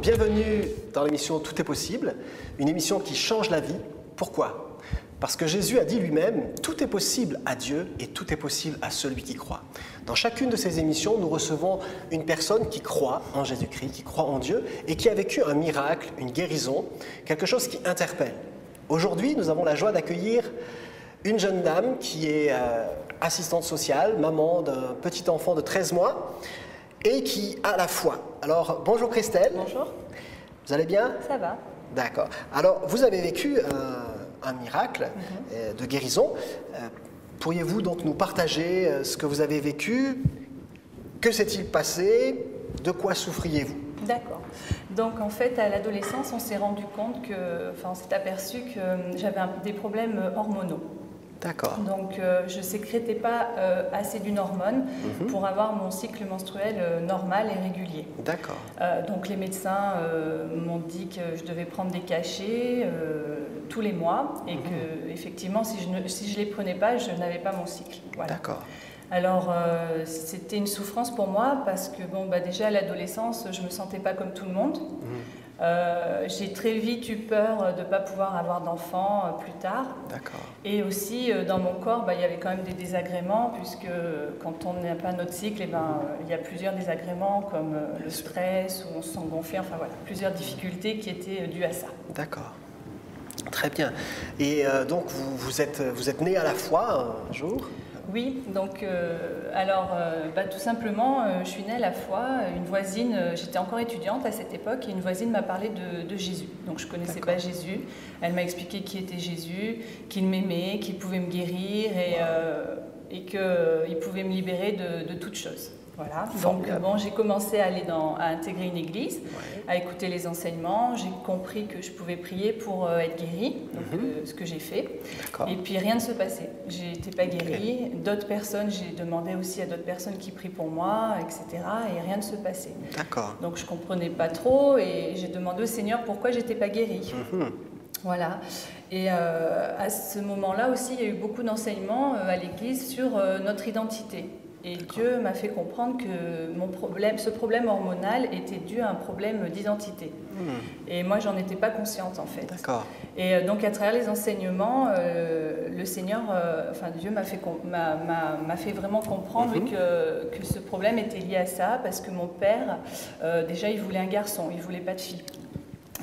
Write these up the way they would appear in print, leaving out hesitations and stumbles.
Bienvenue dans l'émission Tout est possible, une émission qui change la vie. Pourquoi? Parce que Jésus a dit lui-même, tout est possible à Dieu et tout est possible à celui qui croit. Dans chacune de ces émissions, nous recevons une personne qui croit en Jésus-Christ, qui croit en Dieu et qui a vécu un miracle, une guérison, quelque chose qui interpelle. Aujourd'hui, nous avons la joie d'accueillir une jeune dame qui est assistante sociale, maman d'un petit enfant de 13 mois et qui a la foi. Alors, bonjour Christelle. Bonjour. Vous allez bien? Ça va. D'accord. Alors, vous avez vécu un miracle de guérison. Pourriez-vous donc nous partager ce que vous avez vécu? Que s'est-il passé? De quoi souffriez-vous? D'accord. Donc en fait, à l'adolescence, on s'est rendu compte que, on s'est aperçu que j'avais des problèmes hormonaux. D'accord. Donc je ne sécrétais pas assez d'une hormone pour avoir mon cycle menstruel normal et régulier. D'accord. Donc les médecins m'ont dit que je devais prendre des cachets tous les mois et que effectivement si je les prenais pas, je n'avais pas mon cycle. Voilà. D'accord. Alors c'était une souffrance pour moi parce que déjà à l'adolescence, je me sentais pas comme tout le monde. J'ai très vite eu peur de ne pas pouvoir avoir d'enfants plus tard. D'accord. Et aussi, dans mon corps, il y avait quand même des désagréments, puisque quand on n'a pas notre cycle, il y a plusieurs désagréments, comme le stress, où on se sent gonflé, enfin voilà, plusieurs difficultés qui étaient dues à ça. D'accord. Très bien. Et donc, vous êtes né à la foi un jour? Oui, donc tout simplement, je suis née à la foi. Une voisine, j'étais encore étudiante à cette époque, et une voisine m'a parlé de Jésus. Donc je ne connaissais pas Jésus. Elle m'a expliqué qui était Jésus, qu'il m'aimait, qu'il pouvait me guérir et qu'il pouvait me libérer de toutes choses. Voilà. Donc j'ai commencé à à intégrer une église, à écouter les enseignements. J'ai compris que je pouvais prier pour être guérie, ce que j'ai fait. Et puis rien ne se passait. J'étais pas guérie. D'autres personnes, j'ai demandé aussi à d'autres personnes qui prient pour moi, etc. Et rien ne se passait. Donc je comprenais pas trop et j'ai demandé au Seigneur pourquoi j'étais pas guérie. Voilà. Et à ce moment-là aussi, il y a eu beaucoup d'enseignements à l'église sur notre identité. Et Dieu m'a fait comprendre que ce problème hormonal était dû à un problème d'identité. Et moi, j'en étais pas consciente en fait. Et donc, à travers les enseignements, le Seigneur, Dieu m'a fait vraiment comprendre que ce problème était lié à ça, parce que mon père, déjà, il voulait un garçon, il voulait pas de fille.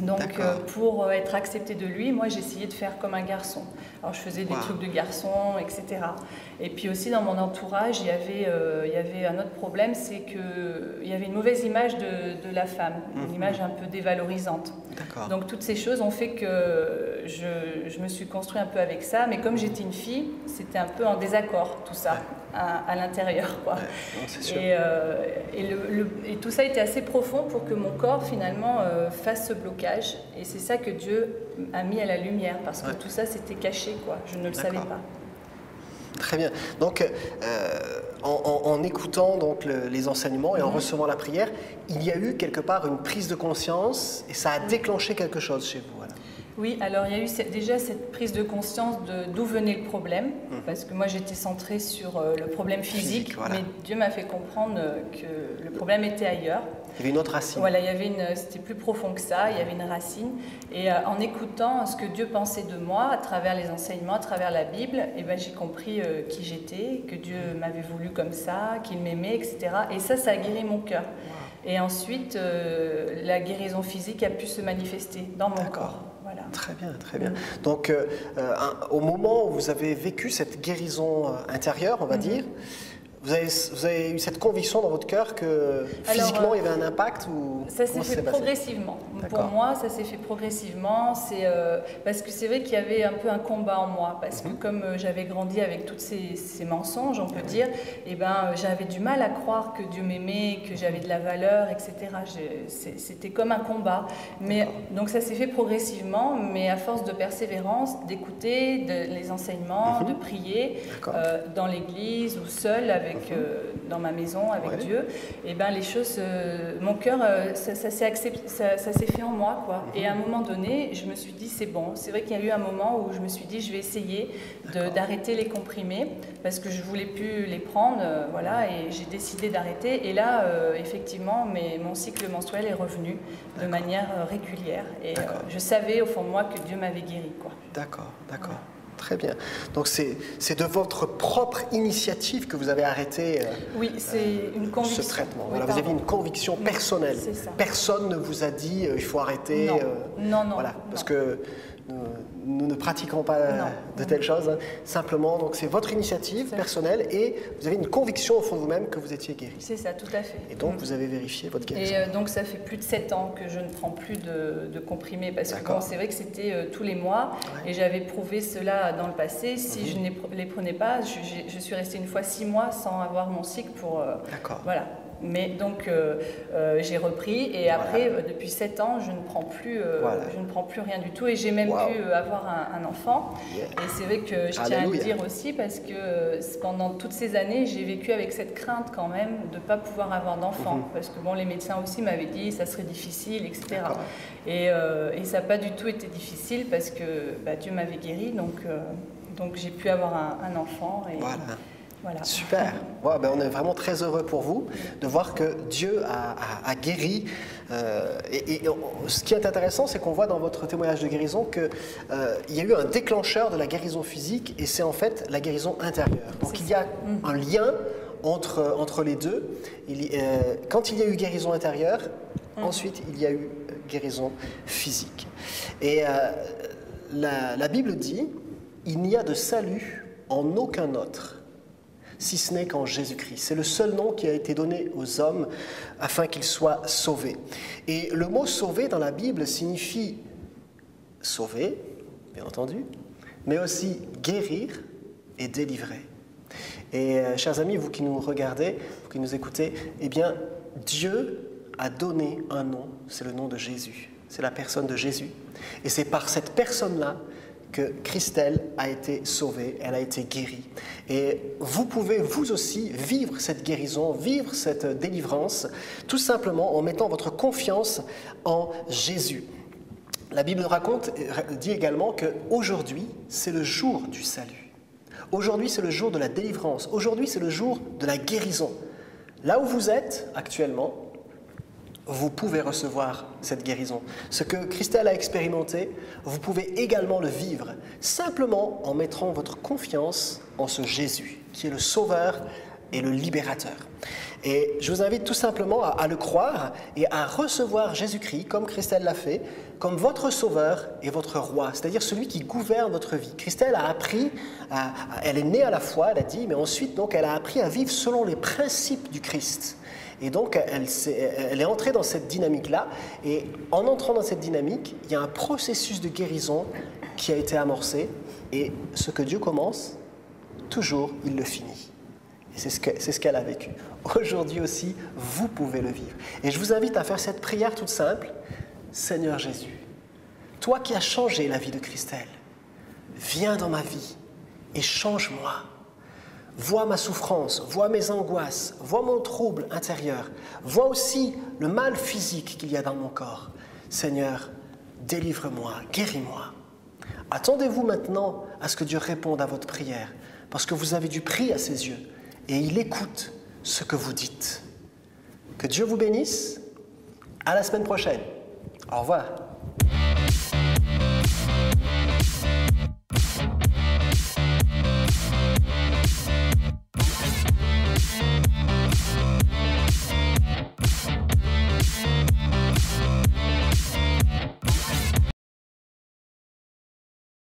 Donc pour être acceptée de lui, moi j'essayais de faire comme un garçon. Alors je faisais des trucs de garçon, etc. Et puis aussi dans mon entourage, il y avait un autre problème, c'est qu'il y avait une mauvaise image de la femme, une image un peu dévalorisante. Donc toutes ces choses ont fait que je me suis construite un peu avec ça, mais comme j'étais une fille, c'était un peu en désaccord tout ça. À l'intérieur, quoi. Et tout ça était assez profond pour que mon corps finalement fasse ce blocage, et c'est ça que Dieu a mis à la lumière, parce que tout ça c'était caché, quoi. Je ne le savais pas. Très bien. Donc en écoutant les enseignements et en recevant la prière, il y a eu quelque part une prise de conscience et ça a déclenché quelque chose chez vous. Voilà. Oui, alors il y a eu déjà cette prise de conscience d'où venait le problème, parce que moi j'étais centrée sur le problème physique, mais Dieu m'a fait comprendre que le problème était ailleurs. Il y avait une autre racine. Voilà, c'était plus profond que ça, il y avait une racine. Et en écoutant ce que Dieu pensait de moi, à travers les enseignements, à travers la Bible, j'ai compris qui j'étais, que Dieu m'avait voulu comme ça, qu'il m'aimait, etc. Et ça a guéri mon cœur. Et ensuite, la guérison physique a pu se manifester dans mon corps. Voilà. Très bien, très bien. Donc, au moment où vous avez vécu cette guérison intérieure, on va dire, vous avez eu cette conviction dans votre cœur que physiquement il y avait un impact ou ça s'est fait progressivement. Pour moi, ça s'est fait progressivement. Parce que c'est vrai qu'il y avait un peu un combat en moi. Parce que comme j'avais grandi avec tous ces mensonges, on peut dire, j'avais du mal à croire que Dieu m'aimait, que j'avais de la valeur, etc. C'était comme un combat. Donc ça s'est fait progressivement, mais à force de persévérance, d'écouter les enseignements, de prier dans l'église ou seul avec dans ma maison avec Dieu, et ben les choses, mon cœur, ça s'est fait en moi, quoi. Et à un moment donné, je me suis dit c'est bon. C'est vrai qu'il y a eu un moment où je me suis dit je vais essayer d'arrêter les comprimés parce que je voulais plus les prendre, voilà, et j'ai décidé d'arrêter. Et là, effectivement, mon cycle menstruel est revenu de manière régulière. Et je savais au fond de moi que Dieu m'avait guéri, quoi. D'accord, d'accord. Ouais. Très bien. Donc c'est de votre propre initiative que vous avez arrêté c'est une conviction. Ce traitement. Voilà, vous avez une conviction personnelle. C'est ça. Personne ne vous a dit il faut arrêter. Non. Voilà, parce que nous ne pratiquons pas de telles choses. Hein. Simplement, donc c'est votre initiative personnelle et vous avez une conviction au fond de vous-même que vous étiez guéri. C'est ça, tout à fait. Et donc vous avez vérifié votre guérison. Et donc ça fait plus de 7 ans que je ne prends plus de comprimés parce que bon, c'est vrai que c'était tous les mois et j'avais prouvé cela dans le passé. Si je ne les prenais pas, je suis restée une fois 6 mois sans avoir mon cycle pour... voilà. Mais donc j'ai repris et après depuis 7 ans je ne prends plus rien du tout et j'ai même pu avoir un enfant. Et c'est vrai que je tiens à le dire aussi parce que pendant toutes ces années j'ai vécu avec cette crainte quand même de ne pas pouvoir avoir d'enfant parce que bon, les médecins aussi m'avaient dit ça serait difficile, etc. Et ça n'a pas du tout été difficile parce que Dieu m'avait guéri, donc j'ai pu avoir un enfant. Et, voilà. Super. On est vraiment très heureux pour vous de voir que Dieu a guéri. Et ce qui est intéressant, c'est qu'on voit dans votre témoignage de guérison qu'il y a eu un déclencheur de la guérison physique et c'est en fait la guérison intérieure. Donc il y a un lien entre les deux. Quand il y a eu guérison intérieure, ensuite il y a eu guérison physique. Et la Bible dit, il n'y a de salut en aucun autre, si ce n'est qu'en Jésus-Christ. C'est le seul nom qui a été donné aux hommes afin qu'ils soient sauvés. Et le mot « sauver » dans la Bible signifie sauver, bien entendu, mais aussi guérir et délivrer. Et chers amis, vous qui nous regardez, vous qui nous écoutez, eh bien, Dieu a donné un nom, c'est le nom de Jésus. C'est la personne de Jésus. Et c'est par cette personne-là que Christelle a été sauvée, elle a été guérie. Et vous pouvez vous aussi vivre cette guérison, vivre cette délivrance, tout simplement en mettant votre confiance en Jésus. La Bible dit également qu'aujourd'hui, c'est le jour du salut. Aujourd'hui, c'est le jour de la délivrance. Aujourd'hui, c'est le jour de la guérison. Là où vous êtes actuellement, vous pouvez recevoir cette guérison. Ce que Christelle a expérimenté, vous pouvez également le vivre, simplement en mettant votre confiance en ce Jésus, qui est le Sauveur et le Libérateur. Et je vous invite tout simplement à le croire et à recevoir Jésus-Christ, comme Christelle l'a fait, comme votre Sauveur et votre Roi, c'est-à-dire celui qui gouverne votre vie. Christelle a appris, elle est née à la foi, elle a dit, mais ensuite donc, elle a appris à vivre selon les principes du Christ. Et donc, elle est entrée dans cette dynamique-là. Et en entrant dans cette dynamique, il y a un processus de guérison qui a été amorcé. Et ce que Dieu commence, toujours, il le finit. Et c'est ce qu'elle a vécu. Aujourd'hui aussi, vous pouvez le vivre. Et je vous invite à faire cette prière toute simple. Seigneur Jésus, toi qui as changé la vie de Christelle, viens dans ma vie et change-moi. Vois ma souffrance, vois mes angoisses, vois mon trouble intérieur, vois aussi le mal physique qu'il y a dans mon corps. Seigneur, délivre-moi, guéris-moi. Attendez-vous maintenant à ce que Dieu réponde à votre prière, parce que vous avez du prix à ses yeux, et il écoute ce que vous dites. Que Dieu vous bénisse. À la semaine prochaine. Au revoir.